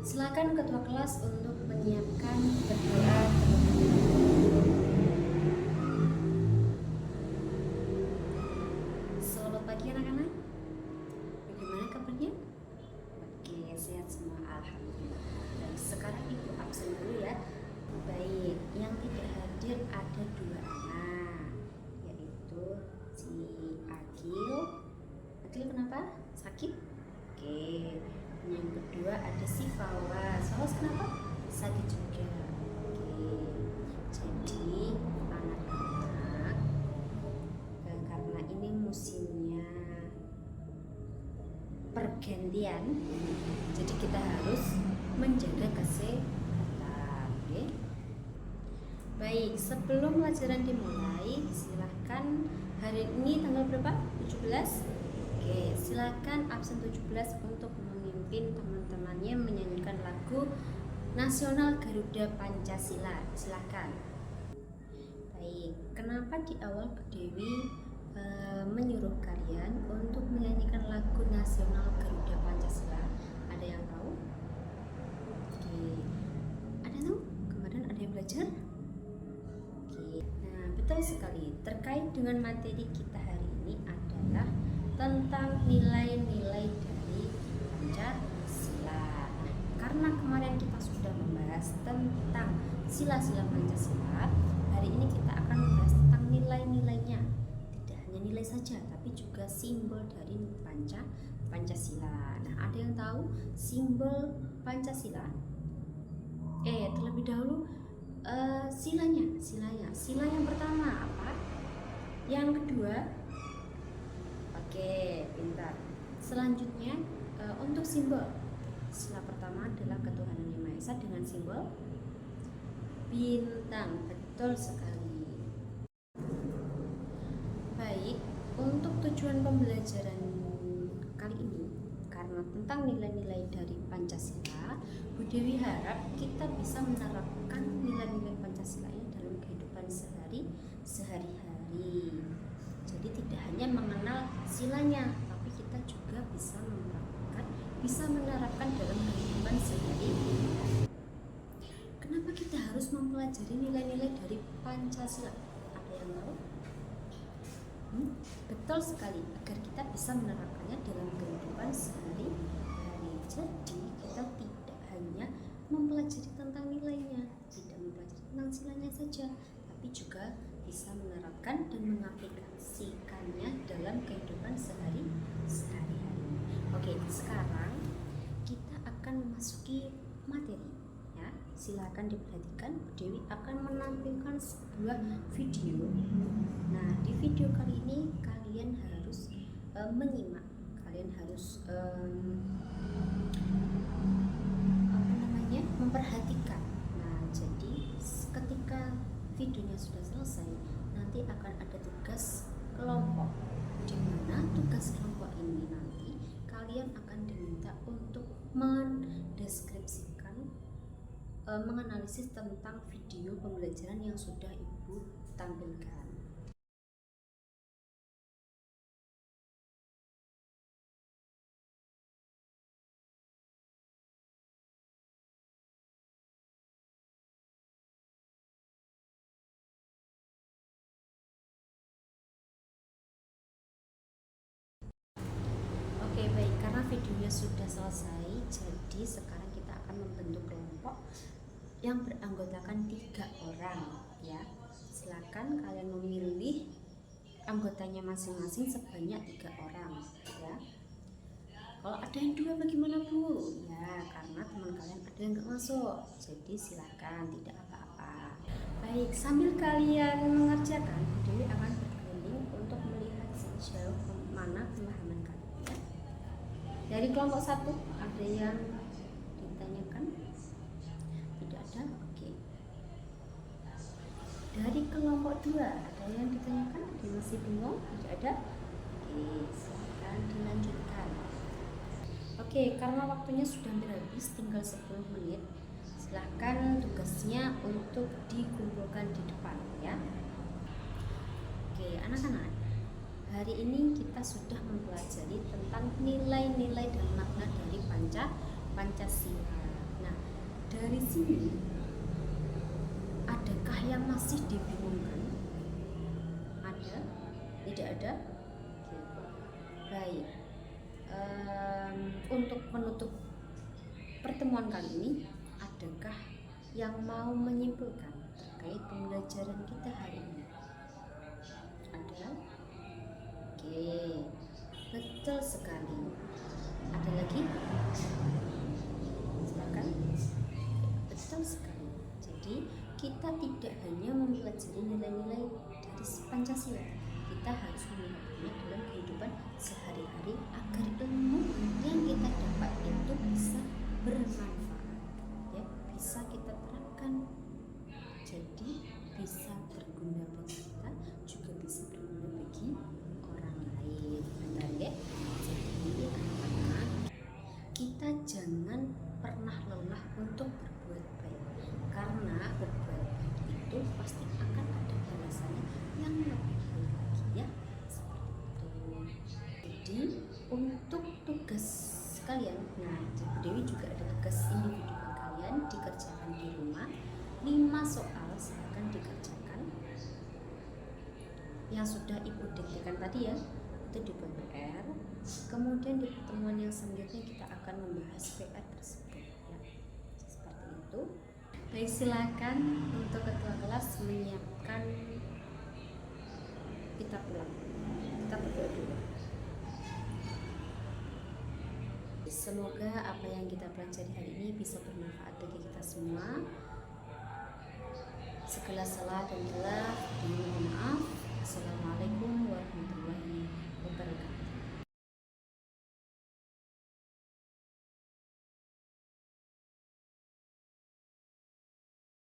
Silakan ketua kelas untuk menyiapkan berdoa terlebih dahulu. Selamat pagi anak-anak. Bagaimana kabarnya? Oke, sehat semua, alhamdulillah. Dan sekarang ibu absen dulu ya. Baik, yang tidak hadir ada 2 anak, yaitu si Agil. Agil kenapa? Sakit? Oke. Yang kedua ada si Fawas. Fawas kenapa? Sakit juga. Oke. Jadi anak-anak, karena ini musimnya pergantian, jadi kita harus menjaga kesehatan. Oke. Baik, sebelum pelajaran dimulai, silahkan hari ini tanggal berapa? 17. Oke, silahkan absen 17 untuk memimpin teman-temannya menyanyikan lagu nasional Garuda Pancasila. Silahkan. Baik, kenapa di awal Bu Dewi menyuruh kalian untuk menyanyikan lagu nasional Garuda Pancasila? Ada yang tahu? Oke, ada tahu? Kemarin ada yang belajar? Oke, nah betul sekali. Terkait dengan materi kita hari ini adalah tentang nilai-nilai dari Pancasila. Nah, karena kemarin kita sudah membahas tentang sila-sila Pancasila, hari ini kita akan membahas tentang nilai-nilainya. Tidak hanya nilai saja, tapi juga simbol dari Pancasila. Nah, ada yang tahu simbol Pancasila? Terlebih dahulu silanya. Sila yang pertama apa? Yang kedua? Oke, pintar. Selanjutnya untuk simbol. Sila pertama adalah ketuhanan Yang Maha Esa dengan simbol bintang. Betul sekali. Baik, untuk tujuan pembelajaran kali ini, karena tentang nilai-nilai dari Pancasila, Bu Dewi harap kita bisa menerapkan nilai-nilai Pancasila ini dalam kehidupan sehari-hari. Jadi tidak hanya mengenal silanya, tapi kita juga bisa menerapkan dalam kehidupan sehari-hari. Kenapa kita harus mempelajari nilai-nilai dari Pancasila? Ada yang tahu? Betul sekali, agar kita bisa menerapkannya dalam kehidupan sehari-hari. Jadi kita tidak hanya mempelajari tentang nilainya, tidak mempelajari tentang silanya saja, tapi juga bisa menerapkan dan mengaplikasikannya dalam kehidupan sehari-hari. Oke, sekarang kita akan memasuki materi. Ya, silakan diperhatikan. Bu Dewi akan menampilkan sebuah video. Nah, di video kali ini kalian harus menyimak. Kalian harus memperhatikan. Nah, jadi ketika videonya sudah selesai, nanti akan ada tugas kelompok, di mana tugas kelompok ini nanti kalian akan diminta untuk mendeskripsikan, menganalisis tentang video pembelajaran yang sudah Ibu tampilkan. Oke, baik, karena videonya sudah selesai, jadi sekarang kita akan membentuk kelompok yang beranggotakan 3 orang ya. Silakan kalian memilih anggotanya masing-masing sebanyak 3 orang ya. Kalau ada yang 2 bagaimana Bu? Ya, karena teman kalian ada yang nggak masuk, jadi silakan, tidak apa-apa. Baik, sambil kalian mengerjakan, Dewi akan berkeliling untuk melihat sejauh mana pemahaman kalian. Dari kelompok 1 ada yang ditanyakan? Tidak ada? Oke. Dari kelompok 2 ada yang ditanyakan? Ada yang masih bingung? Tidak ada? Oke, silakan dilanjutkan. Oke, karena waktunya sudah habis, tinggal 10 menit. Silakan tugasnya untuk dikumpulkan di depan ya. Oke, anak-anak, hari ini kita sudah mempelajari tentang nilai-nilai dan makna dari Pancasila. dari sini adakah yang masih dibingungkan? Ada? Tidak ada? Oke. Baik. Untuk menutup pertemuan kali ini, adakah yang mau menyimpulkan terkait pembelajaran kita hari ini? Ada? Oke, betul sekali. Ada lagi? Silakan. Betul sekali. Jadi kita tidak hanya mempelajari nilai-nilai dari Pancasila, kita harus melihatnya dalam kehidupan sehari-hari agar ilmu yang kita dapat itu bisa bermanfaat, ya, bisa kita terapkan, jadi bisa berguna bagi kita, juga bisa berguna bagi orang lain. Benar ya? Jadi kita jangan pernah lelah untuk berbuat baik, karena berbuat baik itu pasti akan ada balasannya yang lebih baik lagi, ya, seperti itu. Jadi untuk tugas kalian, nah Dewi juga ada tugas individu kalian dikerjakan di rumah. 5 soal silakan dikerjakan yang sudah ibu diktikan tadi, ya, itu dibuat PR. Kemudian di pertemuan yang selanjutnya kita akan membahas PR tersebut, ya, seperti itu. Baik, silakan untuk ketua kelas menyiapkan kita pulang. Kita berdoa dulu. Semoga apa yang kita pelajari hari ini bisa bermanfaat bagi kita semua. Segala salah dan khilaf, mohon maaf. Assalamualaikum warahmatullahi wabarakatuh.